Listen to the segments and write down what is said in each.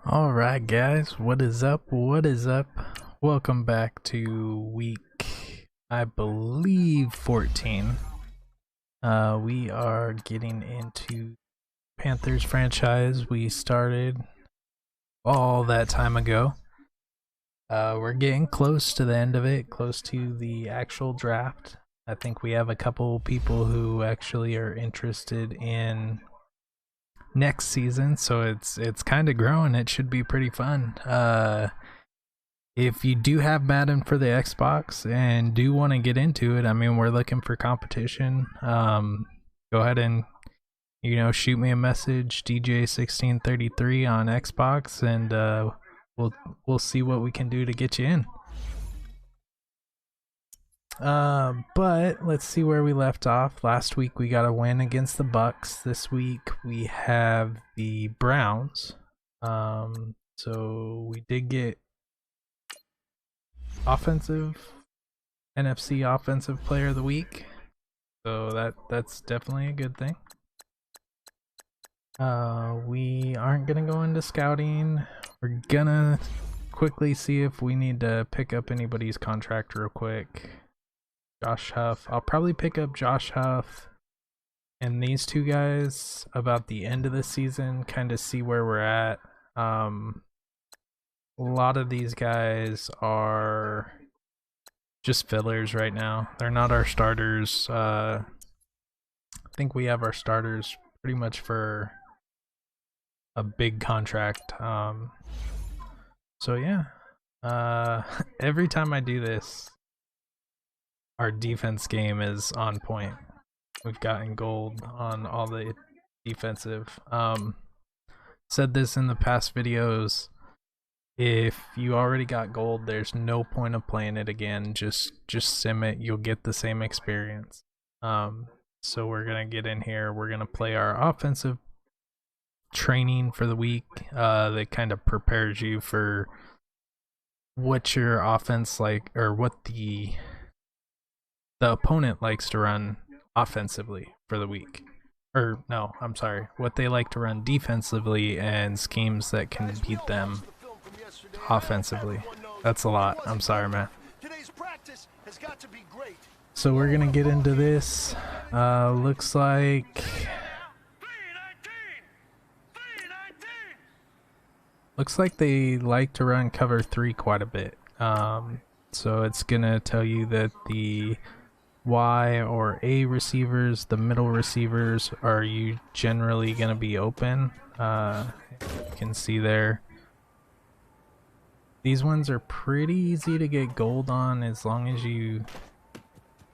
Alright guys, what is up? What is up? Welcome back to week, I believe 14. We are getting into Panthers franchise. We started all that time ago. We're getting close to the end of it, close to the actual draft. I think we have a couple people who actually are interested in next season, so it's kind of growing. It should be pretty fun. If you do have Madden for the Xbox and do want to get into it, I mean, we're looking for competition. Go ahead and shoot me a message, DJ1633 on Xbox, and we'll see what we can do to get you in. But let's see where we left off. Last week we got a win against the Bucks. This week we have the Browns. So we did get NFC offensive player of the week. So that's definitely a good thing. We aren't gonna go into scouting. We're gonna quickly see if we need to pick up anybody's contract real quick. Josh Huff. I'll probably pick up Josh Huff and these two guys about the end of the season, kind of see where we're at. A lot of these guys are just fillers right now. They're not our starters. I think we have our starters pretty much for a big contract. So yeah. Every time I do this, our defense game is on point. We've gotten gold on all the defensive. Said this in the past videos. If you already got gold, there's no point of playing it again. Just sim it. You'll get the same experience. So we're gonna get in here. We're gonna play our offensive training for the week. That kind of prepares you for what your offense like, or what the opponent likes to run offensively for the week. Or no, I'm sorry, what they like to run defensively and schemes that can beat them offensively. That's a lot. I'm sorry, man. So we're gonna get into this. Looks like they like to run cover 3 quite a bit. So it's gonna tell you that the Y or A receivers, the middle receivers, are you generally gonna be open. You can see there. These ones are pretty easy to get gold on as long as you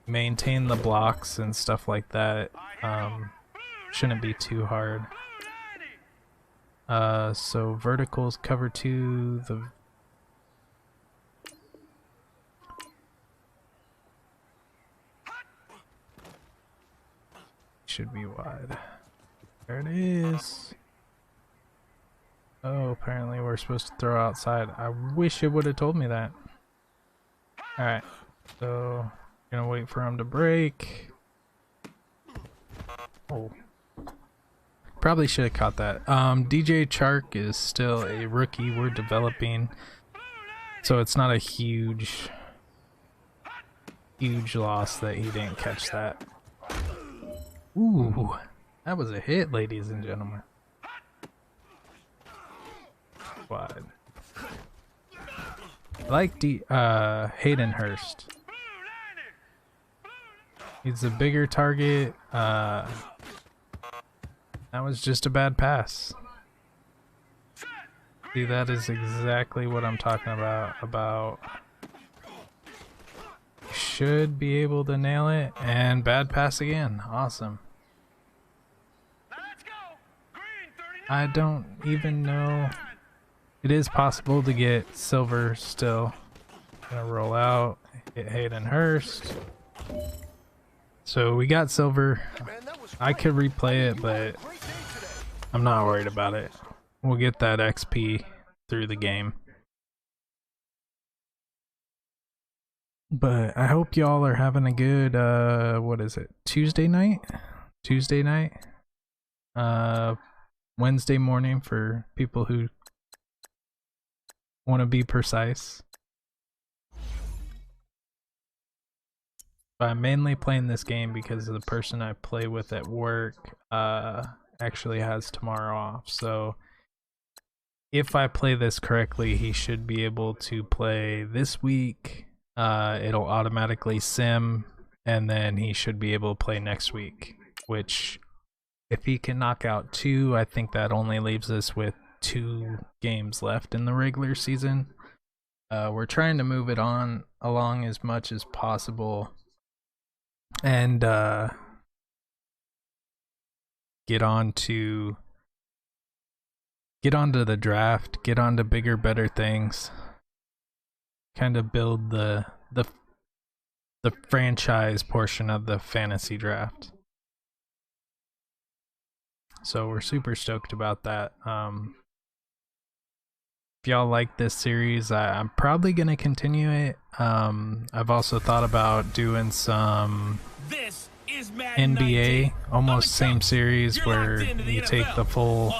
maintain the blocks and stuff like that. Shouldn't be too hard. So verticals cover 2, the should be wide. There it is. Oh, apparently we're supposed to throw outside. I wish it would have told me that. Alright, so gonna wait for him to break. Oh. Probably should have caught that. DJ Chark is still a rookie. We're developing. So it's not a huge loss that he didn't catch that. Ooh, that was a hit, ladies and gentlemen. Wide. I like Hayden Hurst. He's a bigger target. That was just a bad pass. See, that is exactly what I'm talking about. Should be able to nail it, and bad pass again. Awesome. I don't even know. It is possible to get silver still. Gonna roll out, hit Hayden Hurst. So we got silver. I could replay it, but I'm not worried about it. We'll get that XP through the game. But I hope y'all are having a good, what is it, Tuesday night? Wednesday morning for people who want to be precise. But I'm mainly playing this game because the person I play with at work actually has tomorrow off. So if I play this correctly, he should be able to play this week. It'll automatically sim, and then he should be able to play next week. Which, if he can knock out 2, I think that only leaves us with 2 games left in the regular season. We're trying to move it along as much as possible, and get on to the draft, get on to bigger, better things, kind of build the franchise portion of the fantasy draft. So we're super stoked about that. If y'all like this series, I'm probably gonna continue it. I've also thought about doing some NBA, almost same series, where you take the full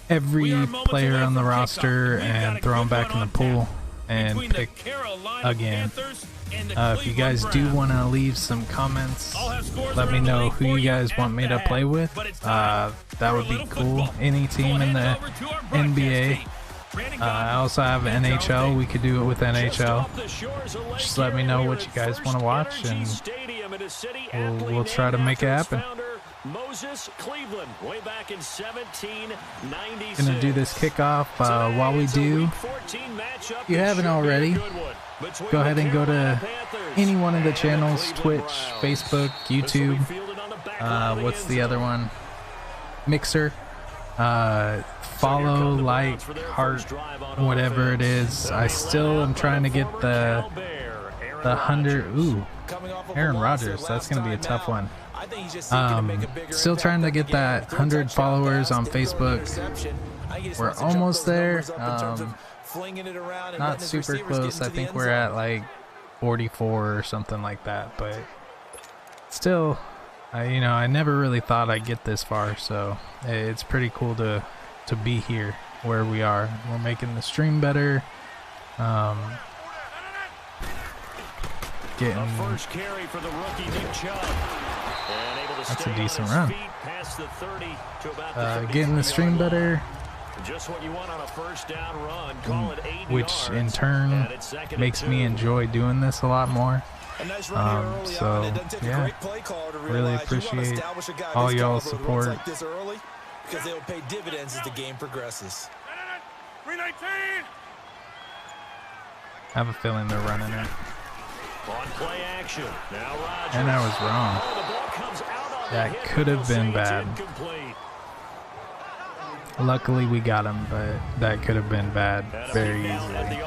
every player on the roster and throw them back in the pool and pick again. If you guys do want to leave some comments, let me know who you guys want me to play with. That would be cool. Any team in the NBA. I also have NHL. We could do it with NHL. Just let me know what you guys want to watch, and we'll try to make it happen. Gonna do this kickoff. While we do, if you haven't already, go ahead and go to any one of the channels: Twitch, Facebook, YouTube. What's the other one? Mixer. Follow, like, heart, whatever it is. I still am trying to get the 100. Ooh, Aaron Rodgers. That's gonna be a tough one. Still trying to get that 100 followers on Facebook. We're almost there. Not super close. I think we're at like 44 or something like that, but still, I never really thought I'd get this far, so it's pretty cool to be here where we are. We're making the stream better. Getting first carry for the rookie Nick Chubb. That's a decent run. Getting the stream better, just what you want on a first down run. Call it 8 which in turn makes me enjoy doing this a lot more. So yeah, really appreciate all y'all's support. Because they will pay dividends as the game progresses. I have a feeling they're running it. On play action. Now Rodgers. And I was wrong. That could have been bad. Luckily we got him, but that could have been bad very easily.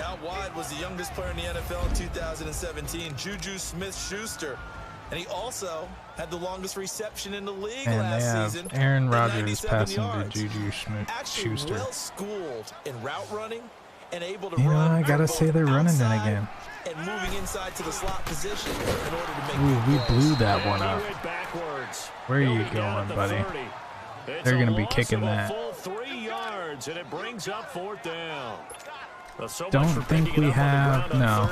Out wide was the youngest player in the NFL in 2017, Juju Smith-Schuster. And he also had the longest reception in the league last season. Aaron Rodgers passing to Juju Smith-Schuster. Well schooled in route running and able to run. I gotta say they're running it again. And moving inside to the slot position in order to make. Ooh, we blew that one up. Where are you going, buddy? They're gonna be kicking that. 3 yards, and it brings up 4th down. Don't think we have, no.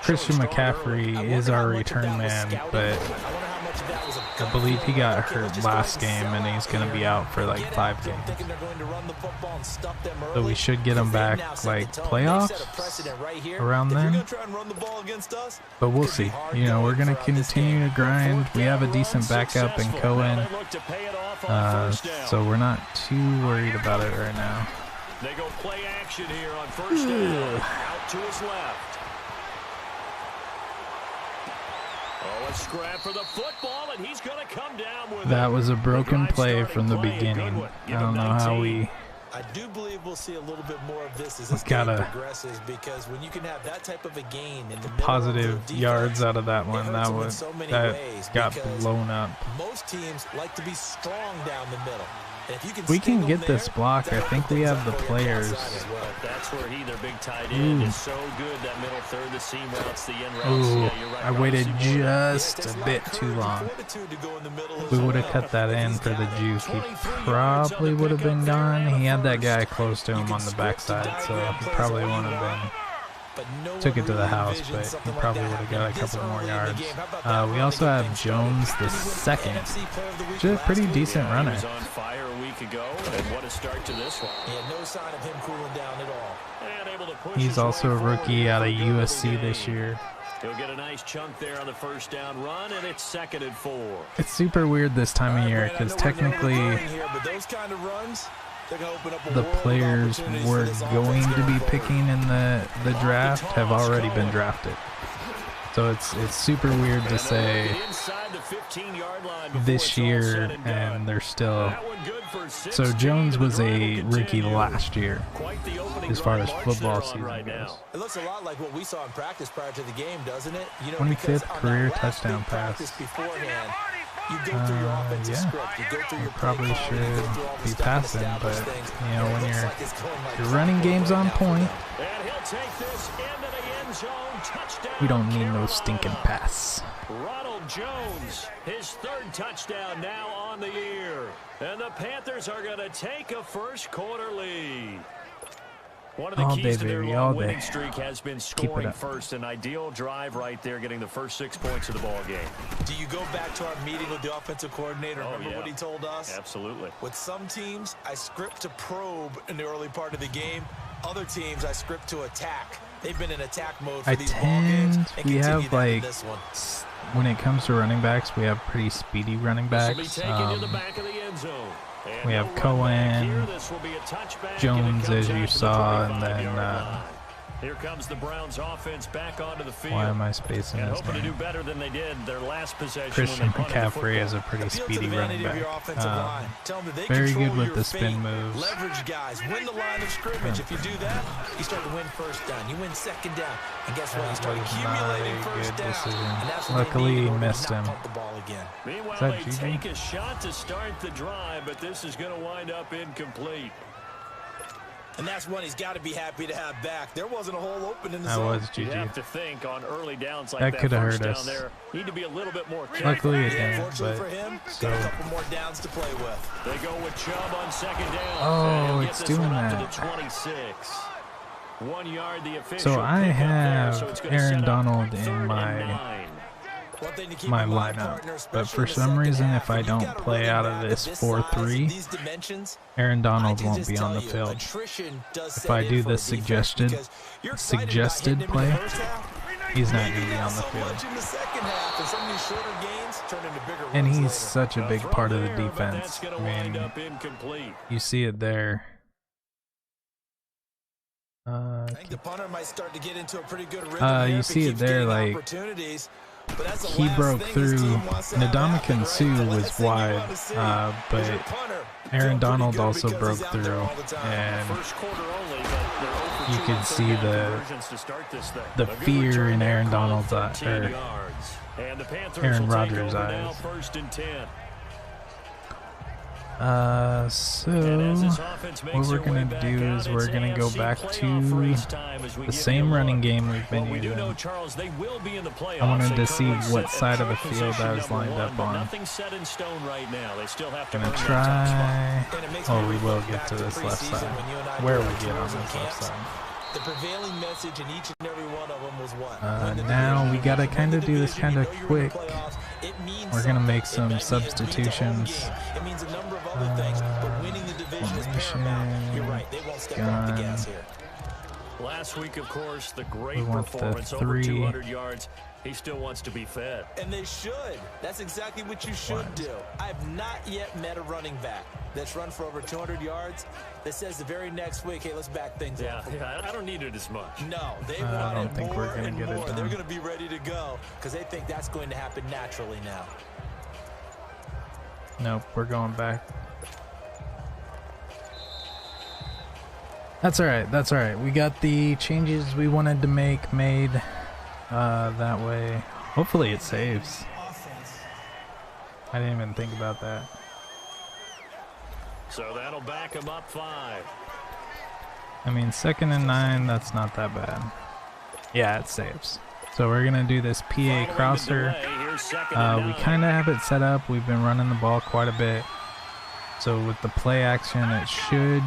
Christian McCaffrey is our return man, but I believe he got hurt last game and he's going to be out for like 5 games. So we should get him back like playoffs around then. But we'll see. We're going to continue to grind. We have a decent backup in Cohen. So we're not too worried about it right now. They go play action here on first down. Out to his left. Oh, a scrap for the football, and he's going to come down with that. Was a broken play from the beginning. I don't know how we I do believe we'll see a little bit more of this as this game progresses, because when you can have that type of a gain in the positive yards out of that one, that got blown up. Most teams like to be strong down the middle. We can get this block. I think we have the players. That's where he, their big tight end, is so good. That middle third, the seam routes, the end routes. Ooh, yeah, you're right, I waited just a bit too long. We would have cut that in for the juke. He probably would have been gone. He had that guy close to him on the backside, so he probably wouldn't have been. Took it to the house, but he probably would have got a couple more yards. We also have Jones the second, which is a pretty decent runner. He's also a rookie out of USC this year. He'll get a nice chunk there on the first down run, and it's 2nd and 4. It's super weird this time of year because technically the players we're going to be picking in the draft have already been drafted. So it's super weird to say this year and they're still. So Jones was a rookie last year as far as football season goes. It looks a lot like what we saw in practice prior to the game, doesn't it? 25th career touchdown pass. You go through your offensive script. You go through your probably should be passing, but you know, when you're running games on point, we don't need no stinking pass. Ronald Jones, his 3rd touchdown now on the year, and the Panthers are going to take a first quarter lead. One of the keys to their long winning streak has been scoring first. An ideal drive right there, getting the first 6 points of the ball game. Do you go back to our meeting with the offensive coordinator? Remember what he told us? Absolutely. With some teams, I script to probe in the early part of the game. Other teams, I script to attack. They've been in attack mode for these ball games. We have, like, when it comes to running backs, we have pretty speedy running backs. We have Cohen, Jones, as you saw, and then here comes the Browns offense back onto the field. Why am I spacing his name? To do better than they did their last possession. Christian McCaffrey is a pretty speedy running back. Very good with the spin moves. Leverage guys, win the line of scrimmage. If you do that, you start to win first down. You win second down, and guess what? You start accumulating first down. Luckily, he missed him. Meanwhile, they take a shot to start the drive, but this is going to wind up incomplete. And that's one he's got to be happy to have back. There wasn't a hole open in the zone. That was GG. You have to think on early downs like that could have hurt us. There, need to be a little bit more careful. Luckily it didn't, but for him, got a couple more downs to play with. They go with Chubb on 2nd down. Oh, it's doing that. To the 26. 1 yard the official. So I have Aaron Donald in my lineup, but for some reason, if I don't play out of this 4-3, Aaron Donald won't be on the field. If I do the suggested play, he's not going to be on the field. And he's such a big part of the defense. I mean, you see it there. You see it there, like, he broke through. Ndamukong Suh was wide, but Aaron Donald also broke through, and you could see the fear in Aaron Donald's eyes, or Aaron Rodgers' eyes. So what we're going to do is we're going to go back to the same running game we've been using. I wanted to see what side of the field I was lined up on. Gonna try. Oh, we will get to this left side. Where we get on this left side. The prevailing message in each and every one of them was what? Now we gotta kind of do this kind of quick. We're gonna make some substitutions. It means a number of other things, but winning the division is paramount. You're right, they won't step off the gas here. Last week, of course, the great performance, over 200 yards. He still wants to be fed. And they should. That's exactly what you should do. I've not yet met a running back that's run for over 200 yards that says the very next week, hey, let's back things up. Yeah, I don't need it as much. No, they want it more and more. They're going to be ready to go because they think that's going to happen naturally now. Nope, we're going back. That's alright, that's alright. We got the changes we wanted to make made that way. Hopefully it saves. I didn't even think about that. So that'll back him up 5. I mean, 2nd and 9, that's not that bad. Yeah, it saves. So we're gonna do this PA crosser. We kind of have it set up. We've been running the ball quite a bit. So with the play action, it should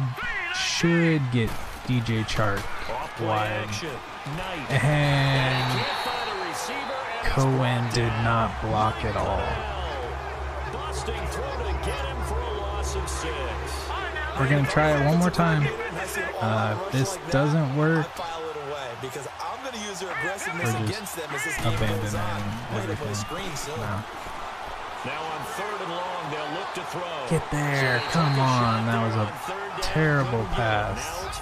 get DJ Chark wide. And Cohen did not block at all. We're gonna try it one more time. If this doesn't work, we're just abandoning everything. No. Now on 3rd and long, they'll look to throw. Get there, come on. That was a terrible pass.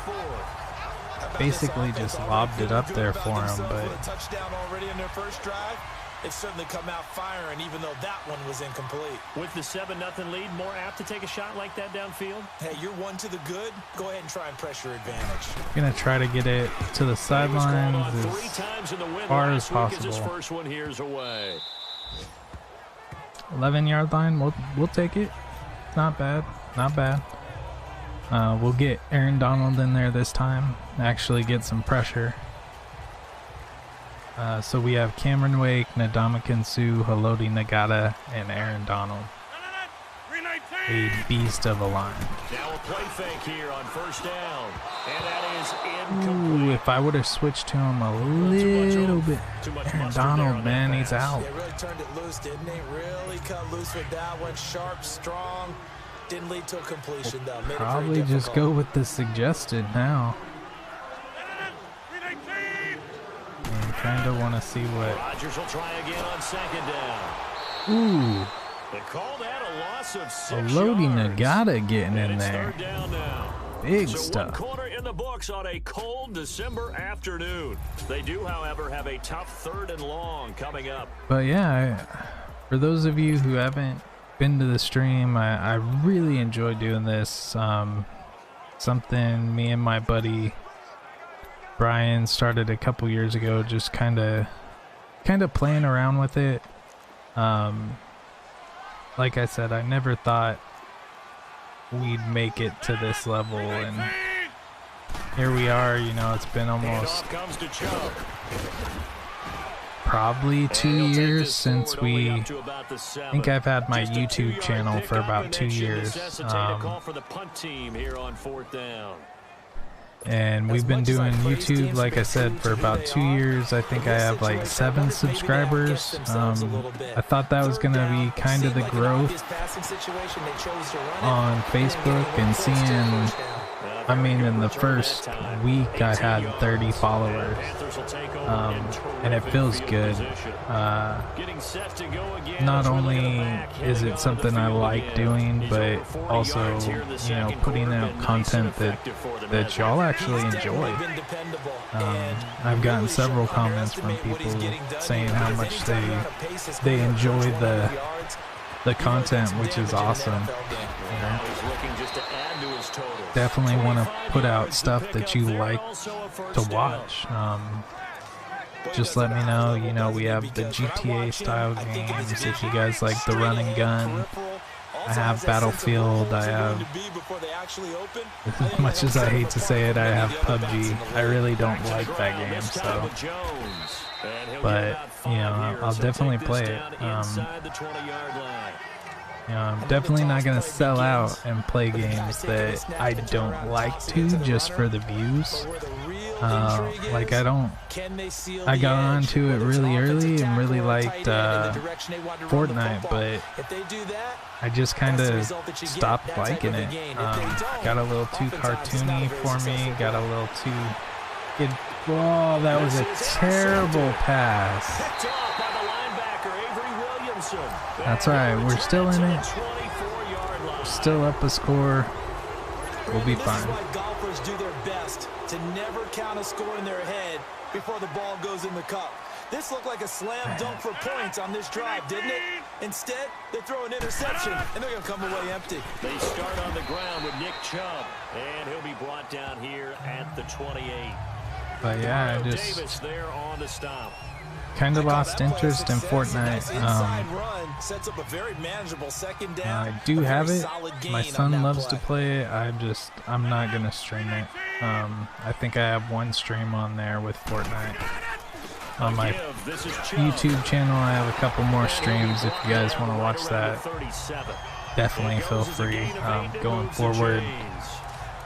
Basically just lobbed it up there for him, but touchdown already in their first drive. It's certainly come out firing, even though that one was incomplete. With the 7-0 lead, more apt to take a shot like that downfield? Hey, you're one to the good. Go ahead and try and press your advantage. Gonna try to get it to the sidelines as far as possible. 11-yard line, we'll take it. Not bad, not bad. We'll get Aaron Donald in there this time. Actually get some pressure. So we have Cameron Wake, Ndamukong Suh, Haloti Ngata, and Aaron Donald. A beast of a line. Now a play fake here on 1st down. And that is incomplete. Ooh, if I would have switched to him a little bit. Aaron Donald, man, he's out. They really turned it loose, didn't they? Really cut loose with that one. Sharp, strong. Didn't lead to a completion, though. Made Probably just go with the suggested now. And kind of want to see what. Rodgers will try again on 2nd down. Ooh. They call that a loss of 6 Haloti yards. Ngata getting in And it's there. 3rd down now. Big So stuff. 1 quarter in the books on a cold December afternoon. They do, however, have a tough 3rd and long coming up. But yeah, for those of you who haven't been to the stream, I really enjoy doing this. Something me and my buddy Brian started a couple years ago, just kind of playing around with it. Like I said, I never thought we'd make it to this level, and here we are. You know, it's been almost probably 2 years since I think I've had my YouTube channel for about 2 years. And we've been doing YouTube, like I said, for about 2 years. I think I have like 7 subscribers. I thought that was gonna be kind of the growth on Facebook, and seeing, I mean, in the first week I had 30 followers, and it feels good. Not only is it something I like doing, but also, you know, putting out content that y'all actually enjoy. I've gotten several comments from people saying how much they enjoy the content, which is awesome. You know? Definitely want to put out stuff that you like to watch. Just let me know. You know, we have the GTA style games. If you guys like the run and gun, I have Battlefield. I have, as much as I hate to say it, I have PUBG. I really don't like that game, so. But, you know, I'll definitely play it. You know, I'm definitely not going to sell out and play games that I don't like to just for the views. Like I got onto it really early and really liked Fortnite, but I just kind of stopped liking it. Got a little too cartoony for me, got a little too... Whoa, that was a terrible pass. That's right, we're still in it. Still up a score. We'll be fine. Golfers do their best to never count a score in their head before the ball goes in the cup. This looked like a slam dunk for points on this drive, didn't it? Instead, they throw an interception, and they're going to come away empty. They start on the ground with Nick Chubb, and he'll be brought down here at the 28. But yeah, I Davis just there on the stop. kind of lost interest in Fortnite. I do have it. My son loves to play it. I'm not gonna stream it. I think I have one stream on there with Fortnite. On my YouTube channel, I have a couple more streams. If you guys want to watch that, definitely feel free. Going forward,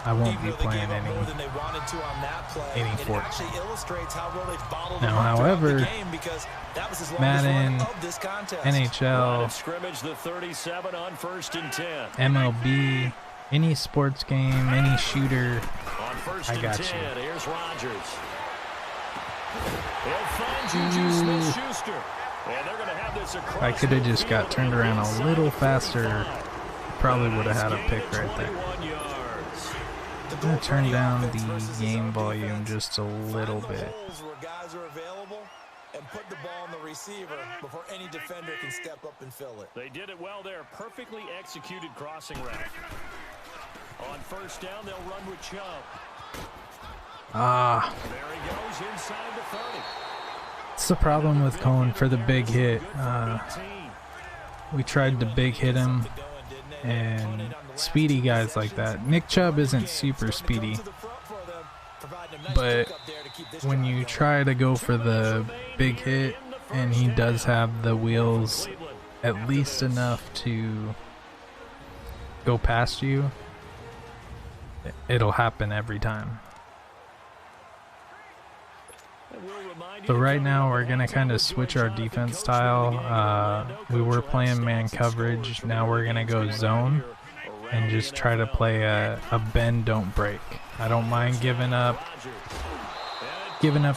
I won't be playing any Fortnite. Now, however, Madden, NHL, MLB, any sports game, any shooter, I got you. Here's Rodgers. He'll find Juju Smith-Schuster. And they're going to have this across. I could have just got turned around a little faster. Probably would have had a pick right there. I'm going to turn down the game volume just a little bit. And put the ball on the receiver before any defender can step up and fill it. They did it well there. Perfectly executed crossing route. On first down, they'll run with Chubb. Ah. There he goes inside the 30. It's the problem with Cohen for the big hit. We tried to big hit him, and speedy guys like that. Nick Chubb isn't super speedy, but when you try to go for the big hit and he does have the wheels at least enough to go past you, it'll happen every time. So right now we're going to kind of switch our defense style. We were playing man coverage. Now we're going to go zone and just try to play a bend, don't break. I don't mind giving up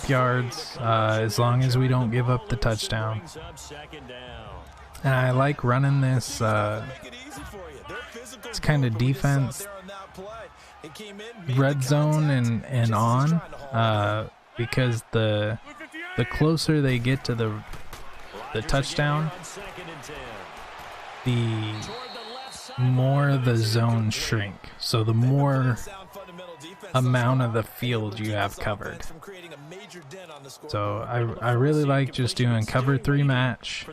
yards as long as we don't give up the touchdown. And I like running this it's kind of defense red zone and on because the closer they get to the touchdown, the more the zones shrink. So the more amount of the field you have covered. So I really like just doing cover 3 match,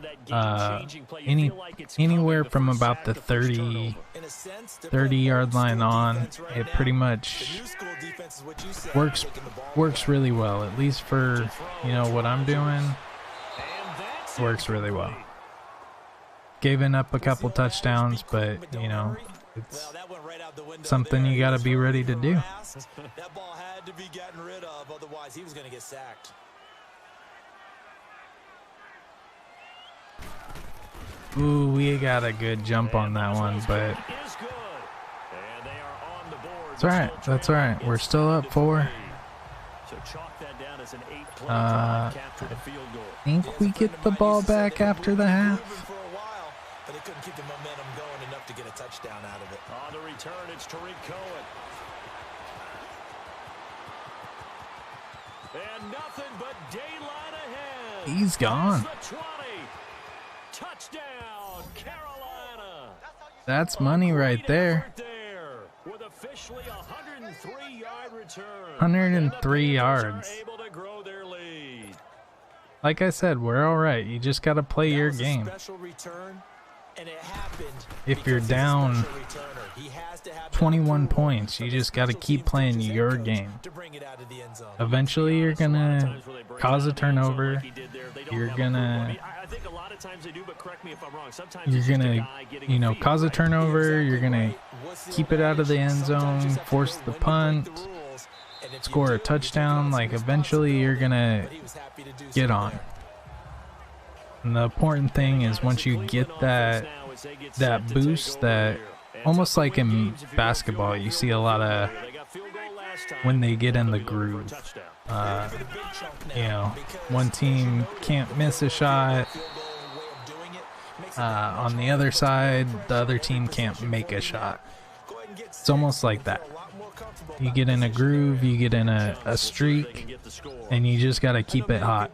anywhere from about the 30 yard line on. It pretty much works really well, at least for what I'm doing. Works really well. Giving up a couple touchdowns, but it's something you got to be ready to do. That ball had to be gotten rid of, otherwise he was going to get sacked. Ooh, we got a good jump on that one, but that's alright. That's alright. We're still up 4. I think we get the ball back after the half. But they couldn't keep the momentum going enough to get a touchdown out of it. On the return, it's Tariq Cohen. And nothing but daylight ahead. He's gone. Touchdown, Carolina. That's money right there. With officially 103-yard return. 103 yards. Able to grow their lead. Like I said, we're all right. You just got to play your game. If you're down 21 points, you just got to keep playing your game. Eventually, you're going to cause a turnover. You're going to cause a turnover. You're going to keep it out of the end zone, force the punt, score a touchdown. Like, eventually, you're going to get on. And the important thing is once you get that boost, that almost like in basketball, you see a lot of when they get in the groove. One team can't miss a shot. On the other side, the other team can't make a shot. It's almost like that. You get in a groove, you get in a streak, and you just got to keep it hot.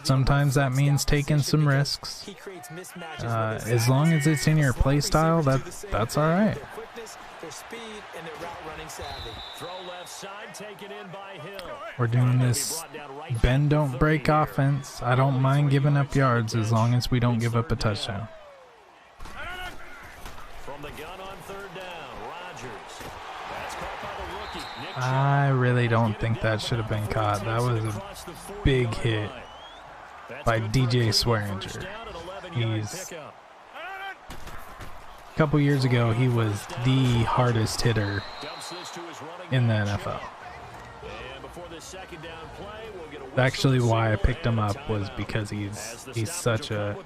Sometimes that means taking some risks. As long as it's in your play style, that's all right. We're doing this bend don't break offense. I don't mind giving up yards as long as we don't give up a touchdown. I really don't think that should have been caught. That was a big hit by DJ Swearinger. A couple years ago, he was the hardest hitter in the NFL. Actually, why I picked him up was because he's such a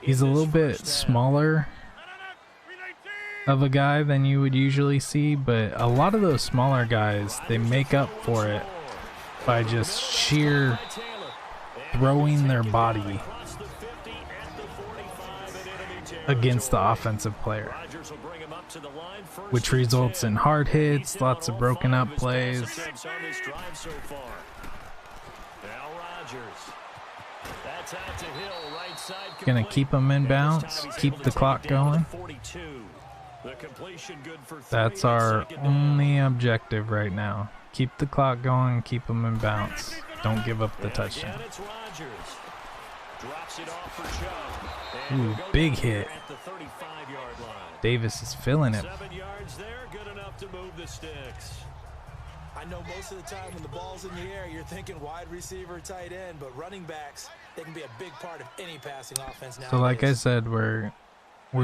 he's a little bit smaller of a guy than you would usually see, but a lot of those smaller guys, they make up for it by just sheer throwing their body against the offensive player, which results in hard hits, lots of broken up plays. Gonna keep them in bounds, keep the clock going. That's our only objective right now. Keep the clock going, keep them in bounds. Don't give up the touchdown. Ooh, big hit. Davis is feeling it. I know most of the time when the ball's in the air, you're thinking wide receiver, tight end, but running backs, they can be a big part of any passing offense now. So like I said, we're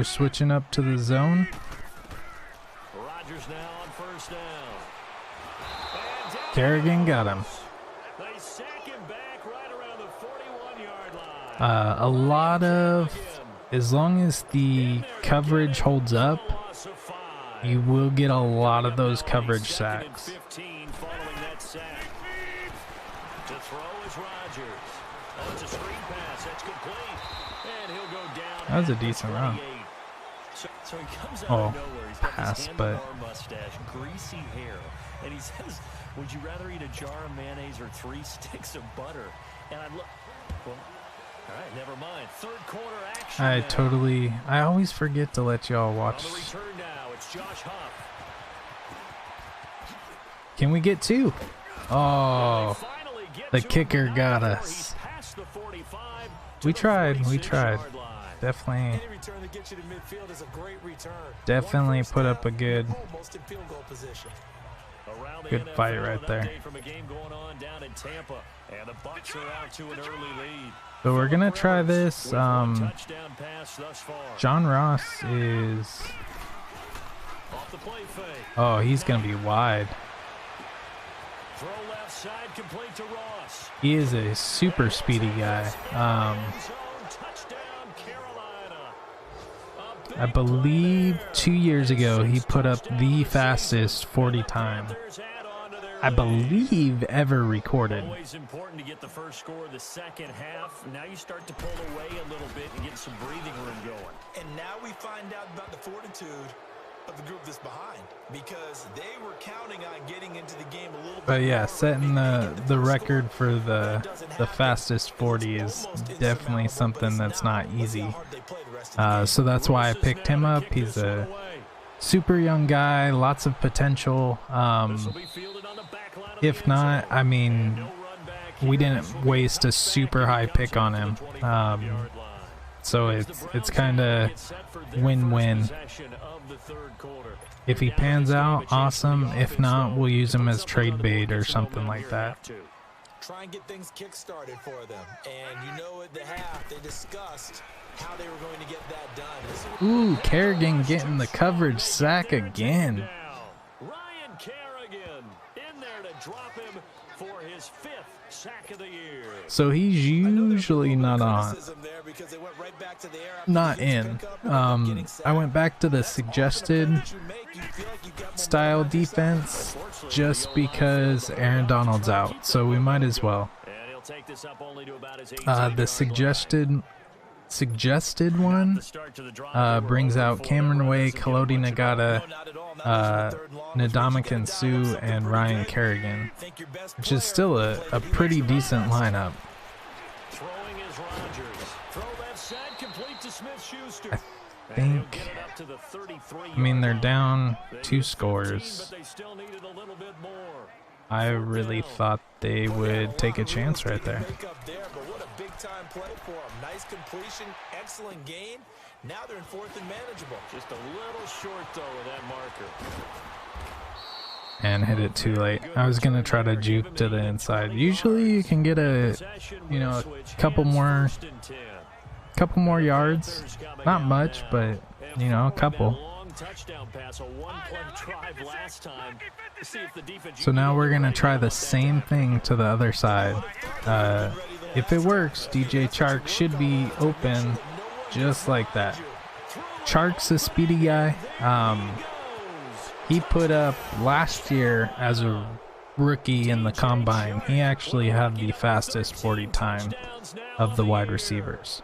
switching up to the zone. Rodgers now on first down. Kerrigan got him. They sack him back right around the 41-yard line. A lot of, as long as the coverage holds up, you will get a lot of those coverage sacks. That was a decent run. Oh, pass, but greasy hair, and he says, "Would you rather eat a jar of mayonnaise or 3 sticks of butter?" And I look. Well, all right, never mind. Third quarter action. I always forget to let y'all watch. On the return now, it's Josh Huff. Can we get 2? Oh, the kicker got us. We tried. Definitely put up a good fight right there. So we're gonna try this. John Ross is. Oh, he's gonna be wide. He is a super speedy guy. I believe 2 years ago he put up the fastest 40 time, I believe, ever recorded. Always important to get the first score of the second half. Now you start to pull away a little bit and get some breathing room going. And now we find out about the fortitude of the group that's behind, because they were counting on getting into the game a little bit. But yeah, setting the record for the fastest 40 is definitely something that's not easy. So that's why I picked him up. He's a super young guy, lots of potential. If not, I mean, we didn't waste a super high pick on him. So it's kind of win-win. If he pans out, awesome. If not, we'll use him as trade bait or something like that. Try and get things kick-started for them. And you know, at the half, they discussed how they were going to get that done. Ooh, Kerrigan getting the coverage sack again. Ryan Kerrigan in there to drop him for his 5th sack of the year. So he's usually not on. Not in. I went back to the suggested style defense just because Aaron Donald's out, so we might as well. The suggested suggested one brings out Cameron Way, Kalodi Nagata, Ndamukong Suh, and Ryan Kerrigan, which is still a pretty decent lineup. I mean, they're down 2 scores. I really thought they would take a chance right there. Nice completion, excellent gain. Now they're in 4th and manageable. Just a little short though with that marker. And hit it too late. I was gonna try to juke to the inside. Usually you can get a couple more yards. Not much, but a couple. So now we're gonna try the same thing to the other side. If it works, DJ Chark should be open just like that. Chark's a speedy guy. He put up last year as a rookie in the combine. He actually had the fastest 40 time of the wide receivers.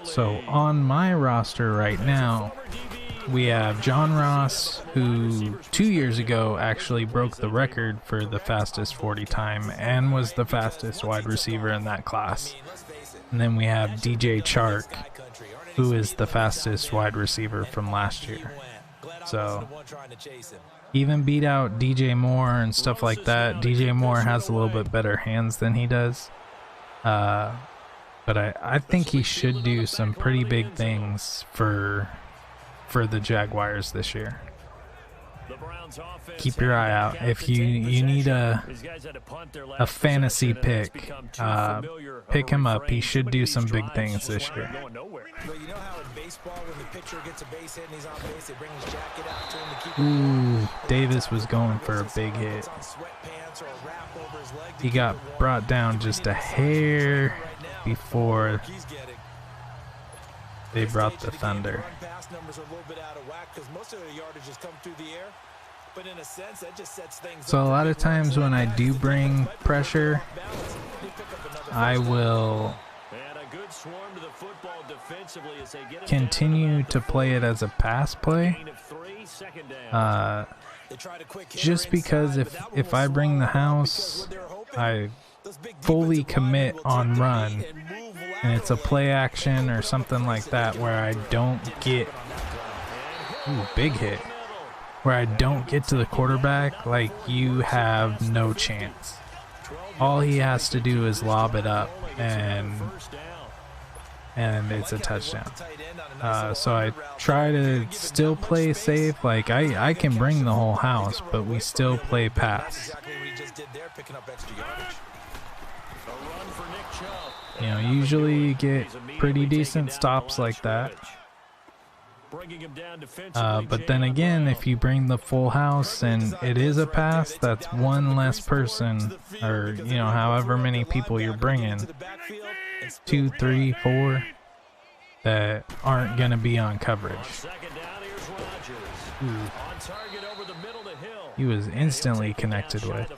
So on my roster right now, we have John Ross, who 2 years ago actually broke the record for the fastest 40 time and was the fastest wide receiver in that class. And then we have DJ Chark, who is the fastest wide receiver from last year. So even beat out DJ Moore and stuff like that. DJ Moore has a little bit better hands than he does. But I think he should do some pretty big things for the Jaguars this year. Keep your eye out. If you need a fantasy pick, pick him up. He should do some big things this year. Ooh, Davis was going for a big hit. He got brought down just a hair before they brought the thunder. So a lot of times when I do bring pressure, I will continue to play it as a pass play, just because if I bring the house, I fully commit on run, and it's a play action or something like that where I don't get big hit, where I don't get to the quarterback, like, you have no chance. All he has to do is lob it up and it's a touchdown. So I try to still play safe. Like, I can bring the whole house, but we still play pass. Usually you get pretty decent stops like that. But then again, if you bring the full house and it is a pass, that's one less person, or however many people you're bringing, 2, 3, 4, that aren't going to be on coverage. Ooh. He was instantly connected with.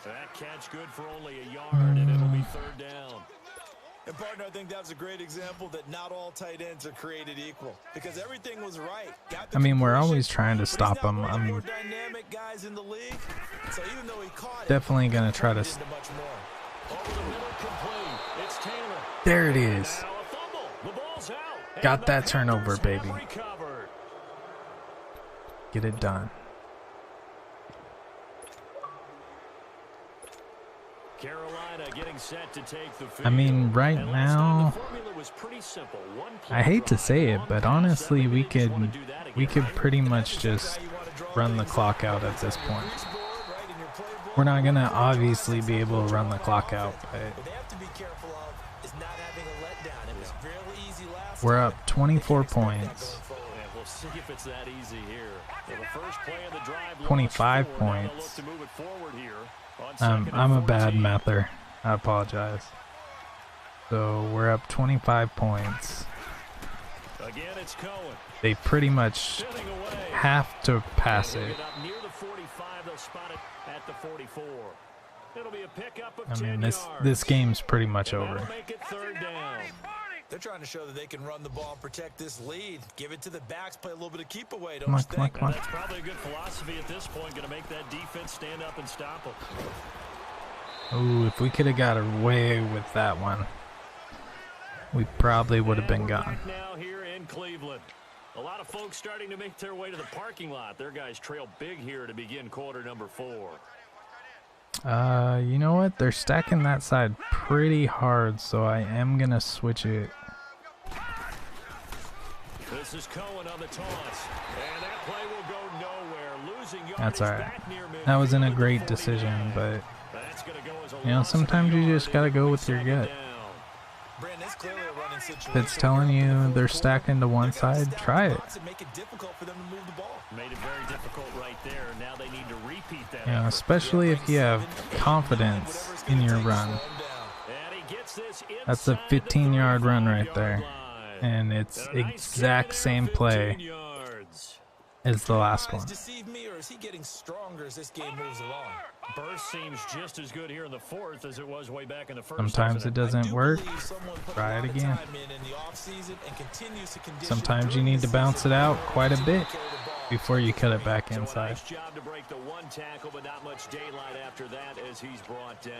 That catch good for only a yard, and it'll be 3rd down. And partner, I think that's a great example that not all tight ends are created equal, because everything was right. I mean, we're always trying to stop him. I'm definitely going to try to. There it is. Got that turnover, baby. Get it done. I mean, right now, I hate to say it, but honestly, we could pretty much just run the clock out at this point. We're not gonna obviously be able to run the clock out, but we're up 24 points. 25 points. I'm a bad mather. I apologize. So we're up 25 points. They pretty much have to pass it. It'll be a pickup of I 10 mean, this game's pretty much over. That'll make it third down. They're trying to show that they can run the ball and protect this lead. Give it to the backs, play a little bit of keep away. Come on, come on, come on. That's probably a good philosophy at this point. Going to make that defense stand up and stop them. Ooh, if we could have got away with that one, we probably would have been gone. Now here in Cleveland. A lot of folks starting to make their way to the parking lot. Their guys trail big here to begin quarter number 4. You know what? They're stacking that side pretty hard, so I am going to switch it. This is Cohen on the toss. And that play will go nowhere. Losing yardage. That's all right. That wasn't a great decision, but you know, sometimes you just got to go with your gut. If it's telling you they're stacking to one side, try it. Made it very difficult right there. Now they need to repeat that. You know, especially if you have confidence in your run. That's a 15-yard run right there. And it's exact same play as the last one. Burst seems just as good here in the 4th as it was way back in the 1st. Sometimes it doesn't work. Try it again. Sometimes you need to bounce it out quite a bit before you cut it back inside. Nice job to break the one tackle, but not much daylight after that as he's brought down.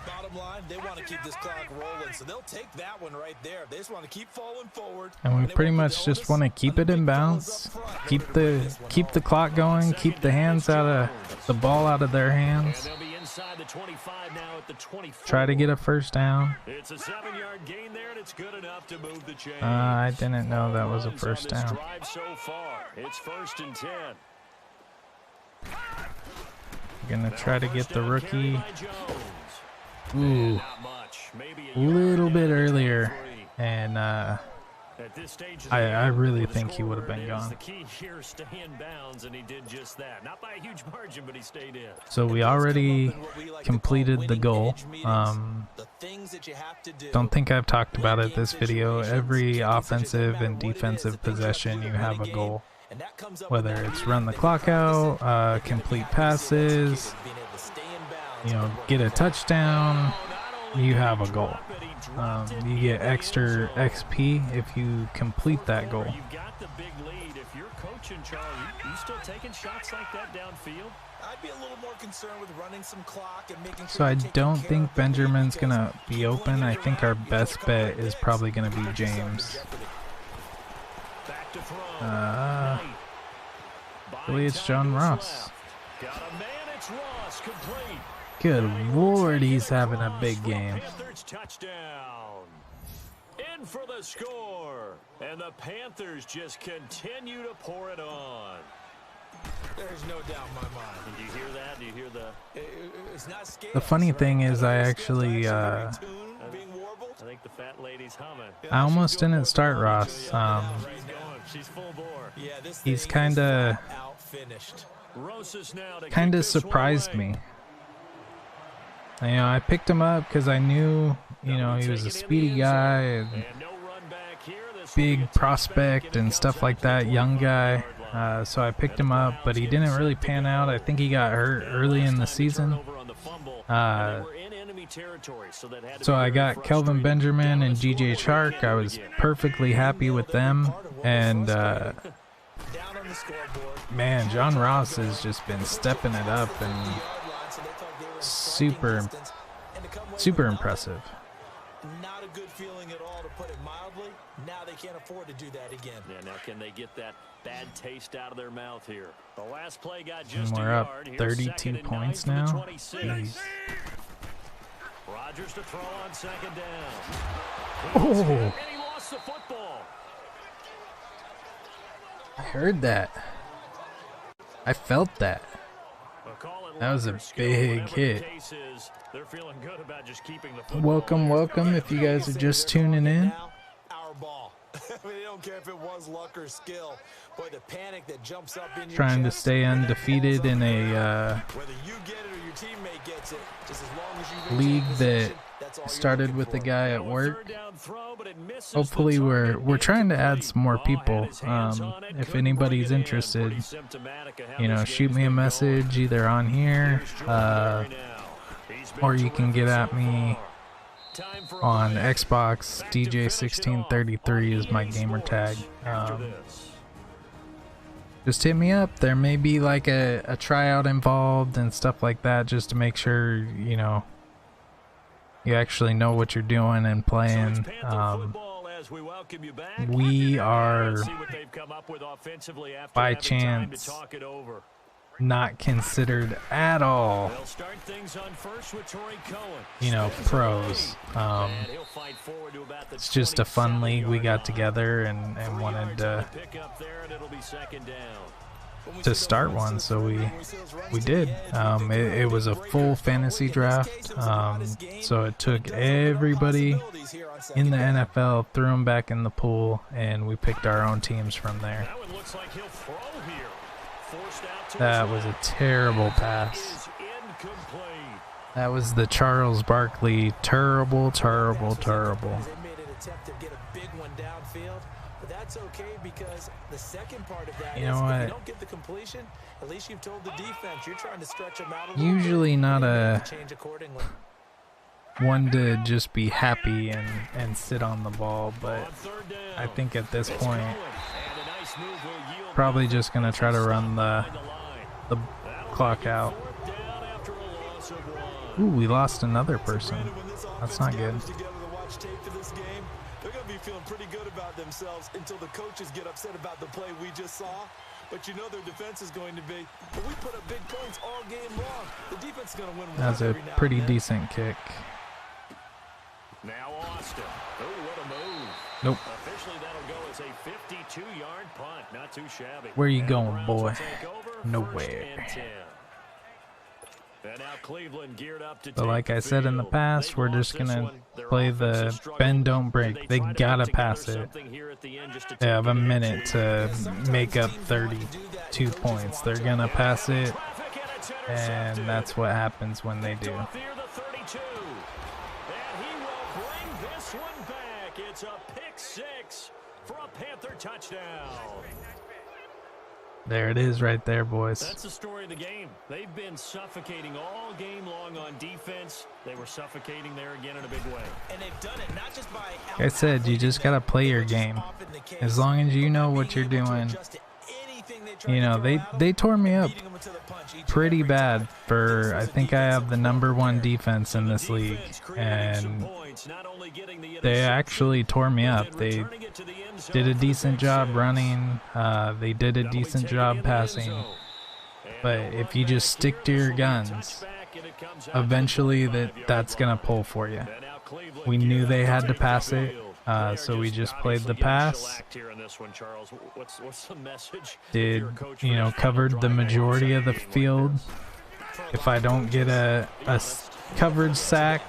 Bottom line, they want to keep this clock rolling, so they'll take that one right there. They just want to keep falling forward. And we pretty much just want to keep it in bounds, keep the clock going, keep the hands out of the ball out of their hands. Try to get a first down. It's a 7-yard gain there, and it's good enough to move the chain. I didn't know that was a first down. So far, it's 1st and 10. Gonna try to get the rookie. Ooh, a little bit earlier, and I really think he would have been gone. So we already completed the goal. Don't think I've talked about it this video. Every offensive and defensive possession, you have a goal. Whether it's run the clock out, complete passes, you know, get a touchdown, you have a goal. You get extra XP if you complete that goal. You got the big lead. If you're coaching Charlie, you still taking shots like that downfield? I'd be a little more concerned with running some clock and making sure. So I don't think Benjamin's gonna be open. I think our best bet is probably gonna be James. Really, it's John Ross. Good Lord, he's having a big game. Touchdown. In for the score. And the Panthers just continue to pour it on. There's no doubt in my mind. Do you hear that? Do you hear the... It's not scales, the funny thing is I actually I think the fat lady's humming. I almost didn't start Ross. She's full bore. He's kind of surprised me. You know, I picked him up because I knew, you know, he was a speedy guy and big prospect and stuff like that, young guy. So I picked him up, but he didn't really pan out. I think he got hurt early in the season. So I got Kelvin Benjamin and GJ Chark. I was perfectly happy with them. And man, John Ross has just been stepping it up and super impressive. Not a good feeling at all, to put it mildly. Now they can't afford to do that again. Yeah, now can they get that bad taste out of their mouth here? The last play got just and we're up 32 points now. Jeez. Rodgers to throw on 2nd down. Oh, and he lost the football. I heard that. I felt that. That was a big hit. Welcome. If you guys are just tuning in. I mean, they don't care if it was luck or skill. Boy, the panic that jumps up in your Trying to stay undefeated in a whether you get it or your teammate gets it, just as long as you league that started with the guy at work. Hopefully we're trying to add some more people. If anybody's interested, you know, shoot me a message either on here, or you can get at me on Xbox. DJ1633 is my gamer tag. Just hit me up. There may be like a tryout involved and stuff like that, just to make sure, you know, you actually know what you're doing and playing. We are, by chance, not considered at all, you know, pros. It's just a fun league we got together and wanted to start one, so we did. It was a full fantasy draft, so it took everybody in the NFL, threw them back in the pool, and we picked our own teams from there. That was a terrible pass. That was the Charles Barkley terrible. That's okay, because the second part of that you know what? If you don't get the completion, at least you've told the defense you're trying to stretch them out a little usually bit, not a change accordingly. One to just be happy and sit on the ball, but I think at this point probably just gonna try to run the clock out. Ooh, we lost another person. That's not good. They're going to be feeling pretty good about themselves until the coaches get upset about the play we just saw. But you know their defense is going to be, but we put up big points all game long. The defense is going to win. That's a pretty decent kick. Now Austin. Oh, what a move. Nope. Officially, that'll go as a 52-yard punt. Not too shabby. Where you going, boy? Nowhere. But like I said in the past, we're just gonna play the bend don't break. They gotta pass it. They have a minute to make up 32 points. They're gonna pass it, and that's what happens when they do. It's a pick six for a Panther touchdown. There it is right there, boys. That's the story of the game. They've been suffocating all game long on defense. They were suffocating there again in a big way. And they've done it not just by like I said, you just got to play your game. As long as you know what you're doing. You know, they tore me up pretty bad for, I think I have the #1 defense in this league, and they actually tore me up. They did a decent job running, they did a decent job passing, but if you just stick to your guns, eventually that's gonna pull for you. We knew they had to pass it, so we just played the pass. Did, you know, covered the majority of the field. If I don't get a coverage sack,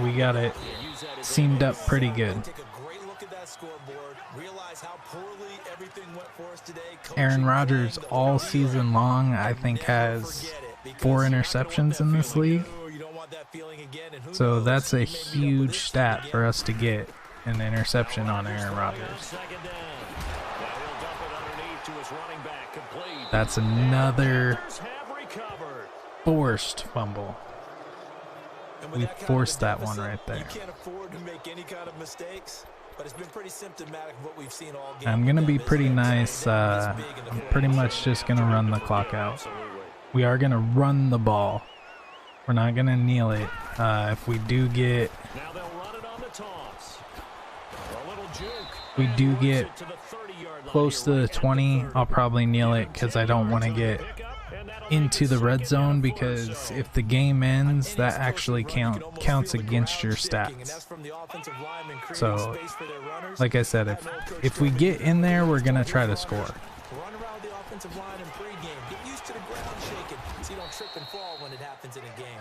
we got it seamed up pretty good. Aaron Rodgers all season long, I think, has 4 interceptions in this league. So that's a huge stat for us to get an interception on Aaron Rodgers. That's another forced fumble. We forced that one right there. I'm going to be pretty nice. I'm pretty much just going to run the clock out. We are going to run the ball. We're not going to kneel it. If we do get close to the 20, I'll probably kneel it because I don't want to get into the red zone, because if the game ends, that actually counts against your stats. So, like I said, if we get in there, we're going to try to score.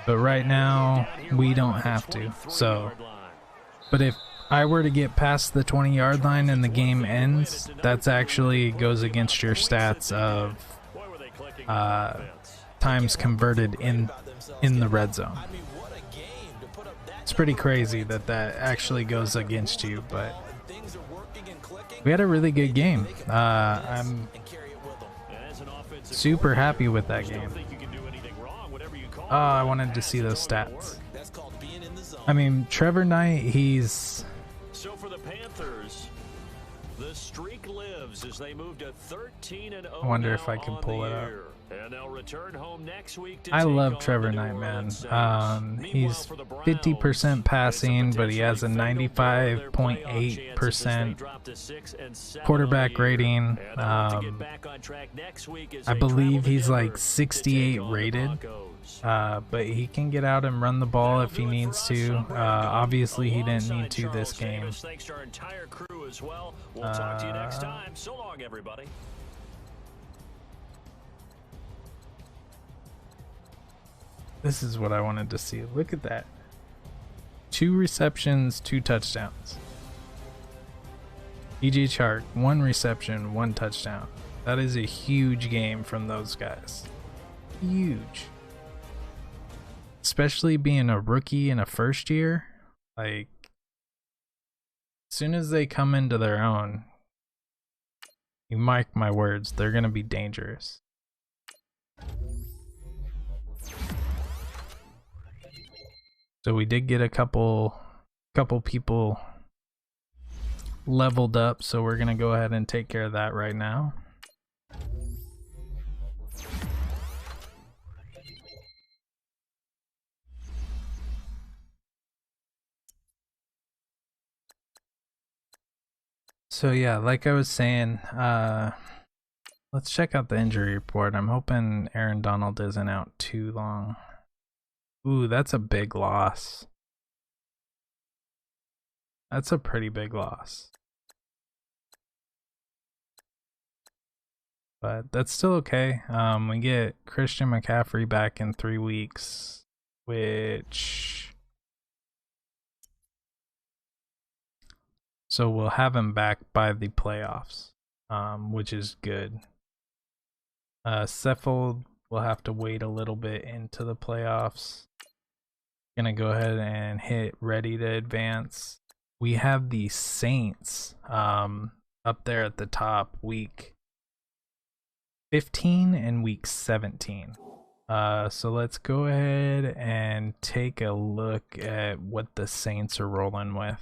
But right now, we don't have to. So, but I were to get past the 20-yard line and the game ends, that's actually goes against your stats of times converted in the red zone. It's pretty crazy that that actually goes against you, but we had a really good game. I'm super happy with that game. Oh, I wanted to see those stats. I mean, Trevor Knight, he's... So for the Panthers, the streak lives as they move to 13-0. I wonder if I can pull it up. And they'll return home next week to I love Trevor Knight, man. He's 50% passing, but he has a 95.8% quarterback rating. I believe he's like 68 rated, but he can get out and run the ball if he needs to. Obviously, he didn't need to this game. Thanks to our entire crew as well. We'll talk to you next time. So long, everybody. This is what I wanted to see. Look at that. 2 receptions, 2 touchdowns. E.J. Chark, 1 reception, 1 touchdown. That is a huge game from those guys. Huge. Especially being a rookie in a first year. Like, as soon as they come into their own, you mark my words, they're going to be dangerous. So we did get a couple people leveled up, so we're gonna go ahead and take care of that right now. So yeah, like I was saying, let's check out the injury report. I'm hoping Aaron Donald isn't out too long. Ooh, that's a big loss. That's a pretty big loss. But that's still okay. We get Christian McCaffrey back in 3 weeks, which... So we'll have him back by the playoffs, which is good. Seffold will have to wait a little bit into the playoffs. Gonna go ahead and hit ready to advance. We have the Saints up there at the top, week 15 and week 17. So let's go ahead and take a look at what the Saints are rolling with.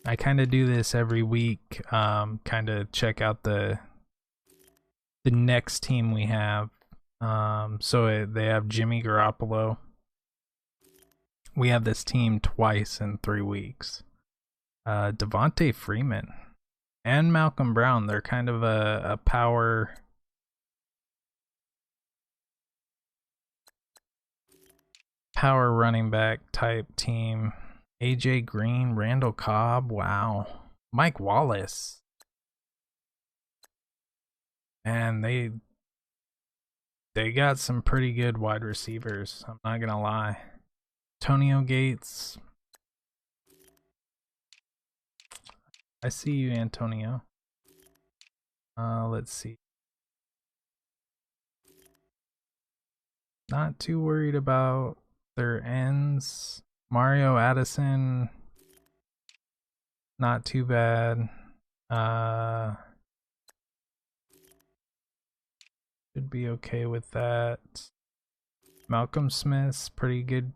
I kind of do this every week, kind of check out the next team we have. So they have Jimmy Garoppolo. We have this team twice in 3 weeks. Devontae Freeman and Malcolm Brown, they're kind of a power running back type team. AJ Green, Randall Cobb, wow. Mike Wallace. And they got some pretty good wide receivers, I'm not gonna lie. Antonio Gates. I see you, Antonio. Let's see. Not too worried about their ends. Mario Addison. Not too bad. Should be okay with that. Malcolm Smith's pretty good.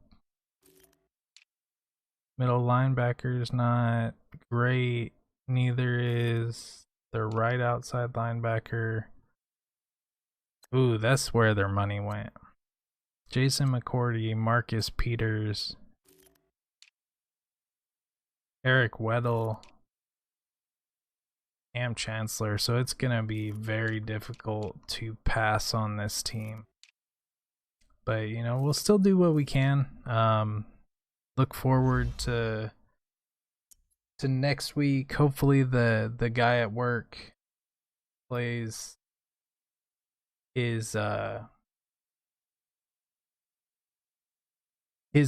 Middle linebacker's not great. Neither is their right outside linebacker. Ooh, that's where their money went. Jason McCourty, Marcus Peters, Eric Weddle, Cam Chancellor. So it's going to be very difficult to pass on this team. But, you know, we'll still do what we can. Look forward to next week. Hopefully the guy at work plays his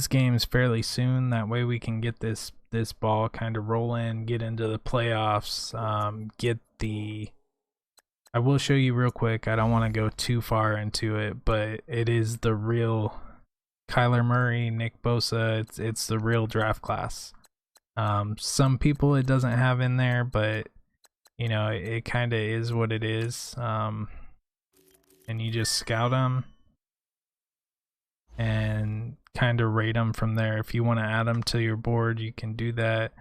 games fairly soon. That way we can get this this ball kind of rolling, get into the playoffs, get the... I will show you real quick. I don't want to go too far into it, but it is the real Kyler Murray, Nick Bosa. It's the real draft class. Some people it doesn't have in there, but you know, it kind of is what it is. And you just scout them and kind of rate them from there. If you want to add them to your board, you can do that.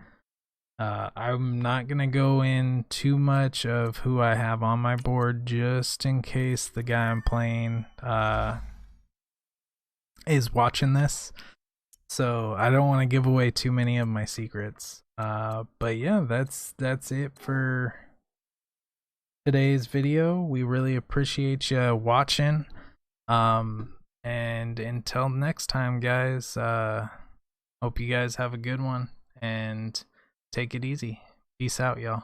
I'm not gonna go in too much of who I have on my board, just in case the guy I'm playing is watching this, so I don't want to give away too many of my secrets. But yeah, that's it for today's video. We really appreciate you watching, and until next time, guys, hope you guys have a good one and take it easy. Peace out, y'all.